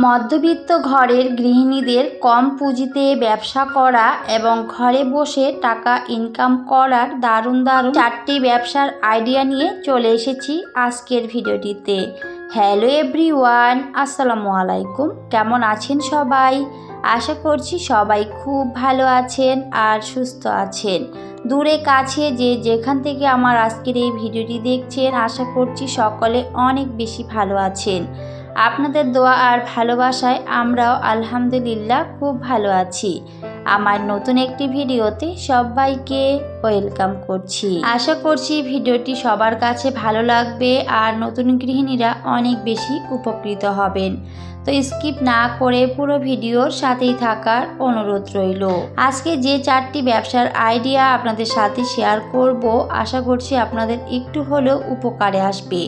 মধ্যবিত্ত ঘরের গৃহিণীদের কম পুঁজিতে ব্যবসা করা এবং ঘরে বসে টাকা ইনকাম করার দারুণ দারুণ 4টি ব্যবসার আইডিয়া নিয়ে চলে এসেছি আজকের ভিডিওটিতে। হ্যালো এভরিওয়ান, আসসালামু আলাইকুম। কেমন আছেন সবাই? আশা করছি সবাই খুব ভালো আছেন আর সুস্থ আছেন। দূরে কাছে যে যেখান থেকে আমার আজকের এই ভিডিওটি দেখছেন, আশা করছি সকলে অনেক বেশি ভালো আছেন। আপনাদের দোয়া আর ভালোবাসায় আমরাও আলহামদুলিল্লাহ খুব ভালো আছি। আমার নতুন একটি ভিডিওতে সবাইকে ওয়েলকাম করছি। আশা করছি ভিডিওটি সবার কাছে ভালো লাগবে আর নতুন গৃহিণীরা অনেক বেশি উপকৃত হবেন। তো স্কিপ না করে পুরো ভিডিওর সাথেই থাকার অনুরোধ রইল। আজকে যে 4টি ব্যবসার আইডিয়া আপনাদের সাথে শেয়ার করব, আশা করছি আপনাদের একটু হলেও উপকারে আসবে।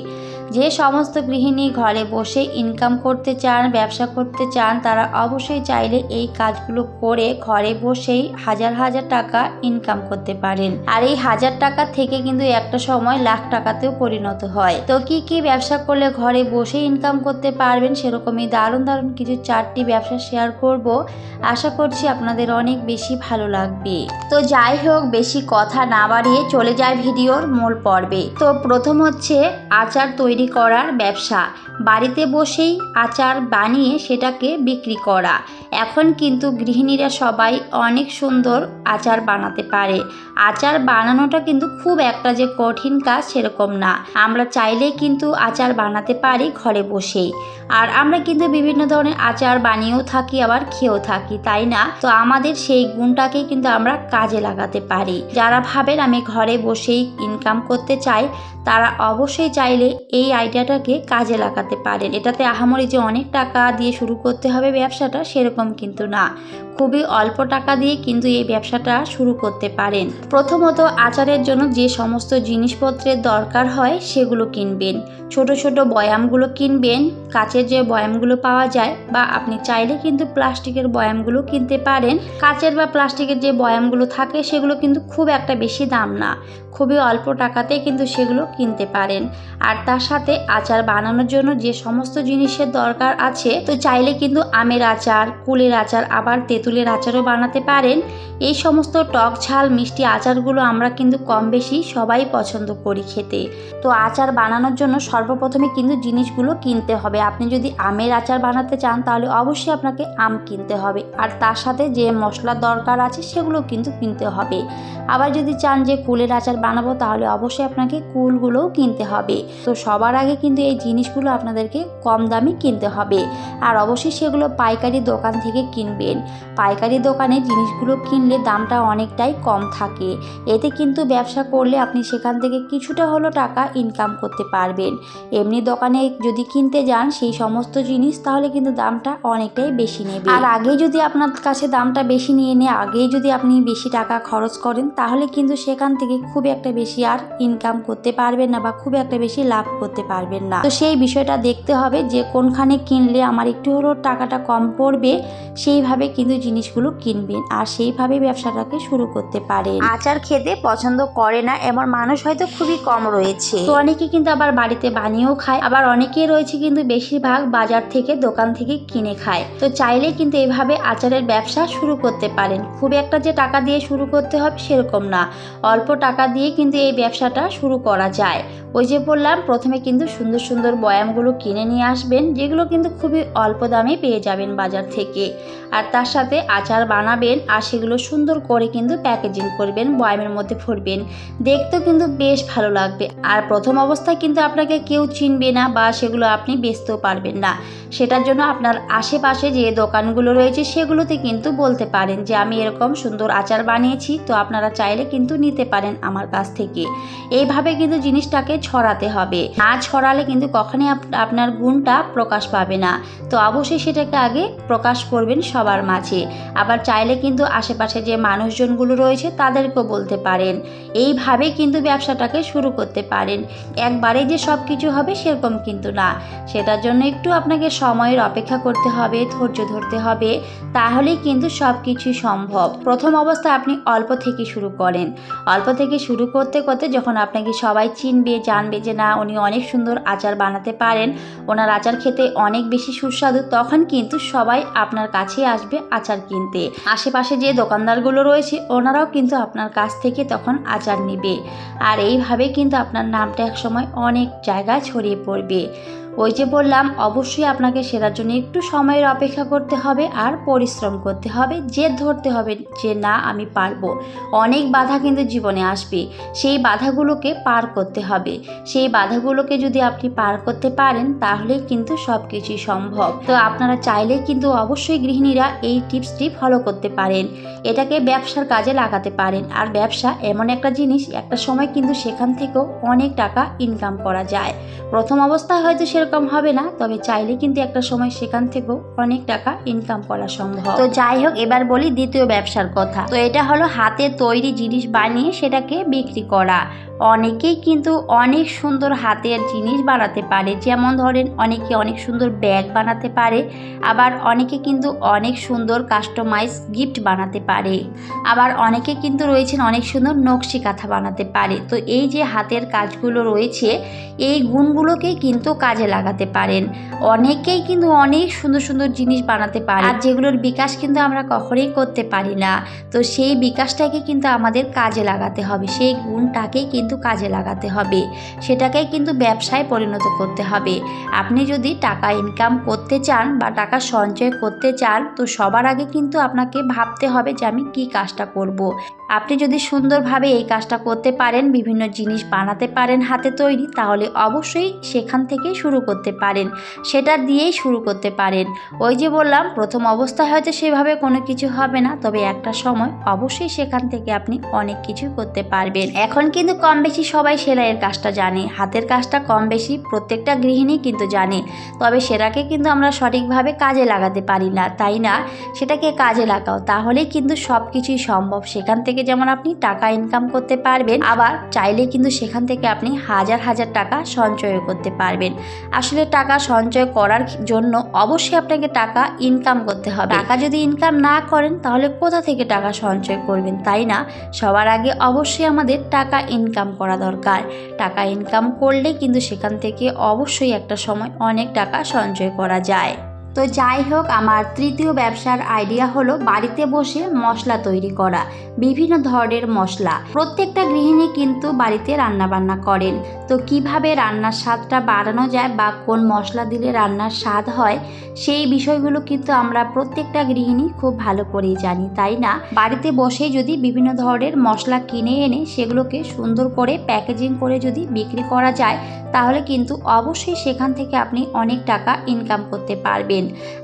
যে সমস্ত গৃহিণী ঘরে বসে ইনকাম করতে চান, ব্যবসা করতে চান, তারা অবশ্যই চাইলে এই কাজগুলো করে ঘরে বসেই হাজার হাজার টাকা ইনকাম করতে পারেন। আর এই হাজার টাকা থেকে কিন্তু একটা সময় লাখ টাকাতেও পরিণত হয়। তো কি কি ব্যবসা করলে ঘরে বসে ইনকাম করতে পারবেন, সেরকমই দারুণ দারুণ কিছু 4টি ব্যবসা শেয়ার করব। আশা করছি আপনাদের অনেক বেশি ভালো লাগবে। তো যাই হোক, বেশি কথা না বাড়িয়ে চলে যায় ভিডিওর মূল পর্বে। তো প্রথম হচ্ছে আচার তৈরি করার ব্যবসা। বাড়িতে বসেই আচার বানিয়ে সেটাকে বিক্রি করা। এখন কিন্তু গৃহিণীরা সবাই অনেক সুন্দর আচার বানাতে পারে। আচার বানানোটা কিন্তু খুব একটা যে কঠিন কাজ সেরকম না। আমরা চাইলেই কিন্তু আচার বানাতে পারি ঘরে বসেই। আর আমরা কিন্তু বিভিন্ন ধরনের আচার বানিয়েও থাকি, আবার খেয়েও থাকি, তাই না? তো আমাদের সেই গুণটাকে কিন্তু আমরা কাজে লাগাতে পারি। যারা ভাবেন আমি ঘরে বসেই ইনকাম করতে চাই, তারা অবশ্যই চাইলে এই আইডিয়াটাকে কাজে লাগাতে পারেন। এটাতে আহামরি যে অনেক টাকা দিয়ে শুরু করতে হবে ব্যবসাটা, সেরকম কিন্তু না। খুবই অল্প টাকা দিয়ে কিন্তু এই ব্যবসাটা শুরু করতে পারেন। প্রথমত আচারের জন্য যে সমস্ত জিনিসপত্রের দরকার হয় সেগুলো কিনবেন। ছোট ছোট বয়ামগুলো কিনবেন, কাচের যে বয়ামগুলো পাওয়া যায়, বা আপনি চাইলে কিন্তু প্লাস্টিকের বয়ামগুলো কিনতে পারেন। কাচের বা প্লাস্টিকের যে বয়ামগুলো থাকে সেগুলো কিন্তু খুব একটা বেশি দাম না, খুবই অল্প টাকাতে কিন্তু সেগুলো কিনতে পারেন। আর তার সাথে আচার বানানোর জন্য যে সমস্ত জিনিসের দরকার আছে, তো চাইলে কিন্তু আমের আচার, কুলের আচার, আবার তেঁতুলের আচারও বানাতে পারেন। এই সমস্ত টক ঝাল মিষ্টি আচারগুলো আমরা কিন্তু কম বেশি সবাই পছন্দ করি খেতে। তো আচার বানানোর জন্য সর্বপ্রথমে কিন্তু জিনিসগুলো কিনতে হবে। আপনি যদি আমের আচার বানাতে চান তাহলে অবশ্যই আপনাকে আম কিনতে হবে, আর তার সাথে যে মশলার দরকার আছে সেগুলো কিন্তু কিনতে হবে। আবার যদি চান যে কুলের আচার বানাবো, তাহলে অবশ্যই আপনাকে কুলগুলোও কিনতে হবে। তো সবার আগে কিন্তু এই জিনিসগুলো আপনাদেরকে কম দামে কিনতে হবে, আর অবশ্যই সেগুলো পাইকারি দোকান থেকে কিনবেন। পাইকারি দোকানে জিনিসগুলো কিনলে দামটা অনেকটাই কম থাকে। এতে কিন্তু ব্যবসা করলে আপনি সেখান থেকে কিছুটা হলো টাকা ইনকাম করতে পারবেন। এমনি দোকানে যদি কিনতে যান সেই সমস্ত জিনিস, তাহলে কিন্তু দামটা অনেকটাই বেশি নেবে। আর আগেই যদি আপনার কাছে দামটা বেশি নিয়ে আগেই যদি আপনি বেশি টাকা খরচ করেন, তাহলে কিন্তু সেখান থেকে খুব একটা বেশি আর ইনকাম করতে পারবেন না, বা খুব একটা বেশি লাভ করতে পারবেন না। তো সেই বিষয়টা দেখতে হবে যে কোনখানে কিনলে আমার একটু হলেও টাকাটা কম পড়বে, সেইভাবে কিন্তু জিনিসগুলো কিনবেন, আর সেইভাবে ব্যবসাটাকে শুরু করতে পারেন। আচার খেতে পছন্দ করে না এমন মানুষ হয়তো খুবই কম রয়েছে। তো অনেকে কিন্তু আবার বাড়িতে বানিয়েও খায়, আবার অনেকেই রয়েছে কিন্তু বেশিরভাগ বাজার থেকে, দোকান থেকে কিনে খায়। তো চাইলে কিন্তু এইভাবে আচারের ব্যবসা শুরু করতে পারেন। খুব একটা যে টাকা দিয়ে শুরু করতে হবে সেরকম না, অল্প টাকা দিয়ে কিন্তু এই ব্যবসাটা শুরু করা যায়। ওই যে বললাম, প্রথমে কিন্তু সুন্দর সুন্দর বয়ামগুলো কিনে নিয়ে আসবেন, যেগুলো কিন্তু খুবই অল্প দামে পেয়ে যাবেন বাজার থেকে। আর তার সাথে আচার বানাবেন, আর সেগুলো সুন্দর করে কিন্তু প্যাকেজিং করবেন, বয়ামের মধ্যে ভরবেন। দেখতেও কিন্তু বেশ ভালো লাগবে। আর প্রথম অবস্থায় কিন্তু আপনাকে কেউ চিনবে না, বা সেগুলো আপনি বেচতেও পারবেন না। সেটার জন্য আপনার আশেপাশে যে দোকানগুলো রয়েছে সেগুলোতে কিন্তু বলতে পারেন যে আমি এরকম সুন্দর আচার বানিয়েছি, তো আপনারা চাইলে কিন্তু নিতে পারেন আমার কাছ থেকে। এইভাবে কিন্তু জিনিসটাকে ছড়াতে হবে। না ছড়ালে কিন্তু কখনোই আপনার গুণটা প্রকাশ পাবে না। তো অবশ্যই সেটাকে আগে প্রকাশ করবেন সবার মাঝে। আবার চাইলে কিন্তু আশেপাশে যে মানুষজনগুলো রয়েছে তাদেরকেও বলতে পারেন। এইভাবে কিন্তু ব্যবসাটাকে শুরু করতে পারেন। একবারে যে সব কিছু হবে সেরকম কিন্তু না, সেটার জন্য একটু আপনাকে সময়ের অপেক্ষা করতে হবে, ধৈর্য ধরতে হবে, তাহলেই কিন্তু সব কিছুই সম্ভব। প্রথম অবস্থায় আপনি অল্প থেকে শুরু করেন। অল্প থেকে শুরু করতে করতে যখন আপনাকে সবাই চিনবে, জানবে যে না উনি অনেক সুন্দর আচার বানাতে পারেন, ওনার আচার খেতে অনেক বেশি সুস্বাদু, তখন কিন্তু সবাই আপনার কাছে আসবে আচার কিনতে। আশেপাশে যে দোকানদারগুলো রয়েছে ওনারাও কিন্তু আপনার কাছ থেকে তখন আচার নেবে। আর এইভাবে কিন্তু আপনার নামটা একসময় অনেক জায়গায় ছড়িয়ে পড়বে। ওই যে বললাম, অবশ্যই আপনাকে সেটার জন্য একটু সময়ের অপেক্ষা করতে হবে আর পরিশ্রম করতে হবে, জেদ ধরতে হবে যে না আমি পারবো। অনেক বাধা কিন্তু জীবনে আসবে, সেই বাধাগুলোকে পার করতে হবে। সেই বাধাগুলোকে যদি আপনি পার করতে পারেন তাহলে কিন্তু সব কিছুই সম্ভব। তো আপনারা চাইলে কিন্তু অবশ্যই গৃহিণীরা এই টিপসটি ফলো করতে পারেন, এটাকে ব্যবসার কাজে লাগাতে পারেন। আর ব্যবসা এমন একটা জিনিস, একটা সময় কিন্তু সেখান থেকেও অনেক টাকা ইনকাম করা যায়। প্রথম অবস্থায় হয়তো সেরকম হবে না, তবে চাইলে কিন্তু একটা সময় সেখান থেকেও অনেক টাকা ইনকাম করা সম্ভব। তো যাই হোক, এবার বলি দ্বিতীয় ব্যবসার কথা। তো এটা হলো হাতে তৈরি জিনিস বানিয়ে সেটাকে বিক্রি করা। অনেকেই কিন্তু অনেক সুন্দর হাতের জিনিস বানাতে পারে, যেমন ধরেন অনেকে অনেক সুন্দর ব্যাগ বানাতে পারে, আবার অনেকে কিন্তু অনেক সুন্দর কাস্টমাইজ গিফট বানাতে পারে, আবার অনেকে কিন্তু রয়েছেন অনেক সুন্দর নকশি কাঁথা বানাতে পারে। তো এই যে হাতের কাজগুলো রয়েছে, এই গুণগুলোকেই কিন্তু কাজে লাগাতে পারেন। অনেকেই কিন্তু অনেক সুন্দর সুন্দর জিনিস বানাতে পারে, আর যেগুলোর বিকাশ কিন্তু আমরা কখনোই করতে পারি না। তো সেই বিকাশটাকে কিন্তু আমাদের কাজে লাগাতে হবে, সেই গুণটাকেই কিন্তু কাজে লাগাতে হবে, সেটাকেই কিন্তু ব্যবসায় পরিণত করতে হবে। আপনি যদি টাকা ইনকাম করতে চান বা টাকা সঞ্চয় করতে চান, তো সবার আগে কিন্তু আপনাকে ভাবতে হবে যে আমি কি কাজটা করব। আপনি যদি সুন্দরভাবে এই কাজটা করতে পারেন, বিভিন্ন জিনিস বানাতে পারেন হাতে তৈরি, তাহলে অবশ্যই সেখান থেকে শুরু করতে পারেন, সেটা দিয়েই শুরু করতে পারেন। ওই যে বললাম, প্রথম অবস্থায় হয়তো সেভাবে কোনো কিছু হবে না, তবে একটা সময় অবশ্যই সেখান থেকে আপনি অনেক কিছু করতে পারবেন। এখন কিন্তু কম বেশি সবাই সেলাইয়ের কাজটা জানে, হাতের কাজটা কম বেশি প্রত্যেকটা গৃহিণী কিন্তু জানে, তবে সেটাকে কিন্তু আমরা সঠিকভাবে কাজে লাগাতে পারি না, তাই না? সেটাকে কাজে লাগাও, তাহলেই কিন্তু সব কিছুই সম্ভব। সেখান থেকে যেমন আপনি টাকা ইনকাম করতে পারবেন, আবার চাইলে কিন্তু সেখান থেকে আপনি হাজার হাজার টাকা সঞ্চয় করতে পারবেন। আসলে টাকা সঞ্চয় করার জন্য অবশ্যই আপনাকে টাকা ইনকাম করতে হবে। টাকা যদি ইনকাম না করেন তাহলে কোথা থেকে টাকা সঞ্চয় করবেন, তাই না? সবার আগে অবশ্যই আমাদের টাকা ইনকাম করা দরকার। টাকা ইনকাম করলে কিন্তু সেখান থেকে অবশ্যই একটা সময় অনেক টাকা সঞ্চয় করা যায়। তো যাই হোক, আমার তৃতীয় ব্যবসার আইডিয়া হলো বাড়িতে বসে মশলা তৈরি করা। বিভিন্ন ধরনের মশলা, প্রত্যেকটা গৃহিণী কিন্তু বাড়িতে রান্নাবান্না করেন। তো কিভাবে রান্নার স্বাদটা বাড়ানো যায় বা কোন মশলা দিলে রান্নার স্বাদ হয়, সেই বিষয়গুলো কিন্তু আমরা প্রত্যেকটা গৃহিণী খুব ভালো করেই জানি, তাই না? বাড়িতে বসে যদি বিভিন্ন ধরনের মশলা কিনে এনে সেগুলোকে সুন্দর করে প্যাকেজিং করে যদি বিক্রি করা যায়, তাহলে কিন্তু অবশ্যই সেখান থেকে আপনি অনেক টাকা ইনকাম করতে পারবেন।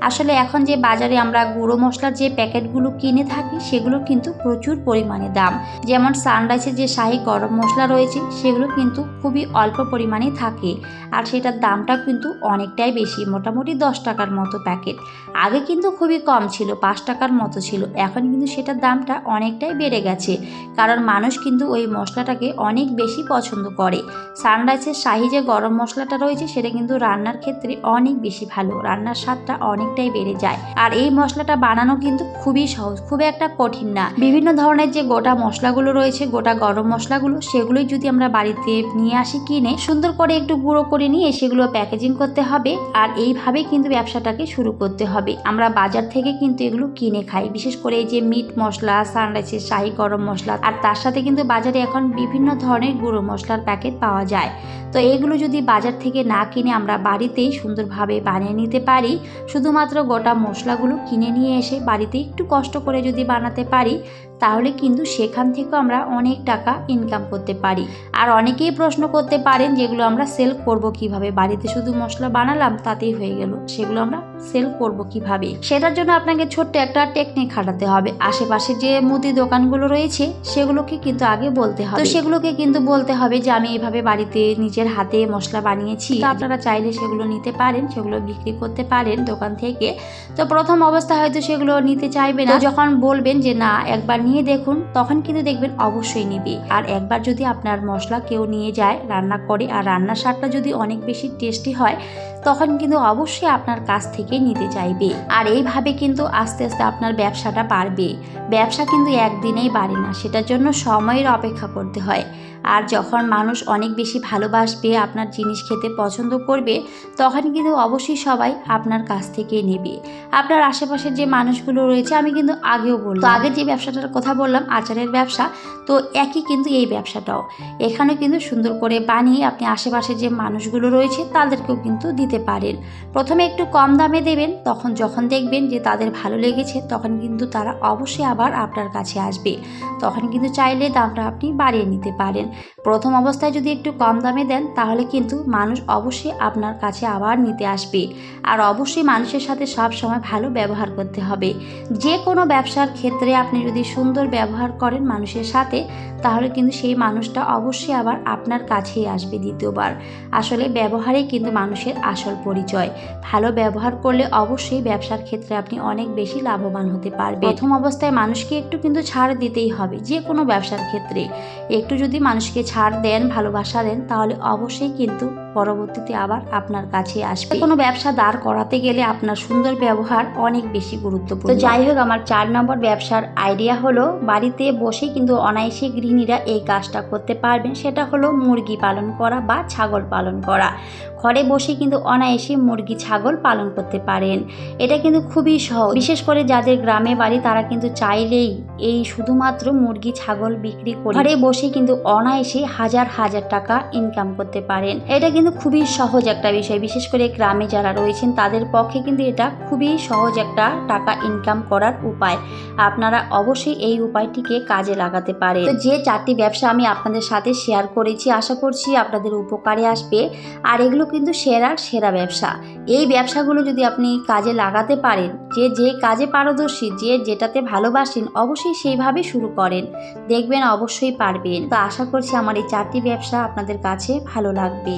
আসলে এখন যে বাজারে আমরা গুঁড়ো মশলার যে প্যাকেটগুলো কিনে থাকি, সেগুলো কিন্তু প্রচুর পরিমাণে দাম। যেমন সানরাইসের যে শাহি গরম মশলা রয়েছে, সেগুলো কিন্তু খুবই অল্প পরিমাণে থাকে, আর সেটার দামটা কিন্তু অনেকটাই বেশি, মোটামুটি 10 টাকার মতো প্যাকেট। আগে কিন্তু খুবই কম ছিল, 5 টাকার মতো ছিল, এখন কিন্তু সেটার দামটা অনেকটাই বেড়ে গেছে, কারণ মানুষ কিন্তু ওই মশলাটাকে অনেক বেশি পছন্দ করে। সানরাইসের শাহি যে গরম মশলাটা রয়েছে, সেটা কিন্তু রান্নার ক্ষেত্রে অনেক বেশি ভালো, রান্নার স্বাদটা অনেকটাই বেড়ে যায়। আর এই মশলাটা বানানো কিন্তু খুবই সহজ, খুব একটা কঠিন না। বিভিন্ন ধরনের যে গোটা মশলাগুলো রয়েছে, গোটা গরম মশলাগুলো, সেগুলোই যদি আমরা বাড়িতে নিয়ে আসি কিনে, সুন্দর করে একটু গুঁড়ো করে নিয়ে সেগুলো প্যাকেজিং করতে হবে। আর এইভাবেই কিন্তু ব্যবসাটাকে শুরু করতে হবে। আমরা বাজার থেকে কিন্তু এগুলো কিনে খাই, বিশেষ করে এই যে মিট মশলা, সানরাইসের শাহি গরম মশলা, আর তার সাথে কিন্তু বাজারে এখন বিভিন্ন ধরনের গুঁড়ো মশলার প্যাকেট পাওয়া যায়। তো এগুলো যদি বাজার থেকে না কিনে আমরা বাড়িতেই সুন্দরভাবে বানিয়ে নিতে পারি, শুধুমাত্র গোটা মশলাগুলো কিনে নিয়ে এসে বাড়িতে একটু কষ্ট করে যদি বানাতে পারি, তাহলে কিন্তু সেখান থেকেও আমরা অনেক টাকা ইনকাম করতে পারি। আর অনেকেই প্রশ্ন করতে পারেন যেগুলো আমরা সেল করব কিভাবে, বাড়িতে শুধু মশলা বানালাম তাতেই হয়ে গেল, সেগুলো আমরা সেল করব কিভাবে? সেটার জন্য আপনাকে ছোট্ট একটা টেকনিক খাটাতে হবে। আশেপাশে যে মুদি দোকানগুলো রয়েছে সেগুলোকে কিন্তু আগে বলতে হবে, তো সেগুলোকে কিন্তু বলতে হবে যে আমি এইভাবে বাড়িতে নিজে নিজের হাতে মশলা বানিয়েছি, তো আপনারা চাইলে সেগুলো নিতে পারেন, সেগুলো বিক্রি করতে পারেন দোকান থেকে। তো প্রথম অবস্থায় হয়তো সেগুলো নিতে চাইবে না, যখন বলবেন যে না একবার নিয়ে দেখুন, তখন কিন্তু দেখবেন অবশ্যই নিবে। আর একবার যদি আপনার মশলা কেউ নিয়ে যায় রান্না করে, আর রান্নার স্বাদটা যদি অনেক বেশি টেস্টি হয়, তখন কিন্তু অবশ্যই আপনার কাছ থেকে নিতে চাইবে। আর এইভাবে কিন্তু আস্তে আস্তে আপনার ব্যবসাটা বাড়বে। ব্যবসা কিন্তু একদিনেই বাড়ে না, সেটার জন্য সময়ের অপেক্ষা করতে হয়। আর যখন মানুষ অনেক বেশি ভালোবাসবে, আপনার জিনিস খেতে পছন্দ করবে, তখন কিন্তু অবশ্যই সবাই আপনার কাছ থেকে নেবে। আপনার আশেপাশের যে মানুষগুলো রয়েছে, আমি কিন্তু আগেও বললাম, তো আগে যে ব্যবসাটার কথা বললাম আচারের ব্যবসা, তো একই কিন্তু এই ব্যবসাটাও। এখানে কিন্তু সুন্দর করে বানিয়ে আপনি আশেপাশে যে মানুষগুলো রয়েছে তাদেরকেও কিন্তু দিতে পারেন। প্রথমে একটু কম দামে দেবেন, তখন যখন দেখবেন যে তাদের ভালো লেগেছে, তখন কিন্তু তারা অবশ্যই আবার আপনার কাছে আসবে। তখন কিন্তু চাইলে দামটা আপনি বাড়িয়ে নিতে পারেন। প্রথম অবস্থায় যদি একটু কম দামে দেন, তাহলে কিন্তু মানুষ অবশ্যই আপনার কাছে আবার নিতে আসবে। আর অবশ্যই মানুষের সাথে সব সময় ভালো ব্যবহার করতে হবে। যে কোনো ব্যবসার ক্ষেত্রে আপনি যদি সুন্দর ব্যবহার করেন মানুষের সাথে, তাহলে কিন্তু সেই মানুষটা অবশ্যই আবার আপনার কাছেই আসবে দ্বিতীয়বার। আসলে ব্যবহারেই কিন্তু মানুষের আসল পরিচয়। ভালো ব্যবহার করলে অবশ্যই ব্যবসার ক্ষেত্রে আপনি অনেক বেশি লাভবান হতে পারবেন। প্রথম অবস্থায় মানুষকে একটু কিন্তু ছাড় দিতেই হবে, যে কোনো ব্যবসার ক্ষেত্রে একটু যদি মানুষকে ছাড় দেন, ভালোবাসা দেন, তাহলে অবশ্যই কিন্তু পরবর্তীতে আবার আপনার কাছে আসবে। কোনো ব্যবসা দাঁড় করাতে গেলে আপনার সুন্দর ব্যবহার অনেক বেশি গুরুত্বপূর্ণ। তো যাই হোক, আমার 4 নম্বর ব্যবসার আইডিয়া হলো, বাড়িতে বসে কিন্তু অনায়াসে গৃহিণীরা এই কাজটা করতে পারবেন। সেটা হলো মুরগি পালন করা বা ছাগল পালন করা। ঘরে বসে কিন্তু অনায়াসে মুরগি ছাগল পালন করতে পারেন। এটা কিন্তু খুবই সহজ। বিশেষ করে যাদের গ্রামে বাড়ি, তারা কিন্তু চাইলেই এই শুধুমাত্র মুরগি ছাগল বিক্রি করে ঘরে বসে কিন্তু অনায়াসে হাজার হাজার টাকা ইনকাম করতে পারেন। এটা কিন্তু খুবই সহজ একটা বিষয়। বিশেষ করে গ্রামে যারা রয়েছেন তাদের পক্ষে কিন্তু এটা খুবই সহজ একটা টাকা ইনকাম করার উপায়। আপনারা অবশ্যই এই উপায়টিকে কাজে লাগাতে পারেন। তো যে 4টি ব্যবসা আমি আপনাদের সাথে শেয়ার করেছি, আশা করছি আপনাদের উপকারে আসবে। আর এগুলো কিন্তু সেরা ব্যবসা। এই ব্যবসাগুলো যদি আপনি কাজে লাগাতে পারেন, যে কাজে পারদর্শী, যেটাতে ভালোবাসেন, অবশ্যই সেইভাবে শুরু করেন, দেখবেন অবশ্যই পারবেন। তো আশা করছি আমার এই 4টি ব্যবসা আপনাদের কাছে ভালো লাগবে।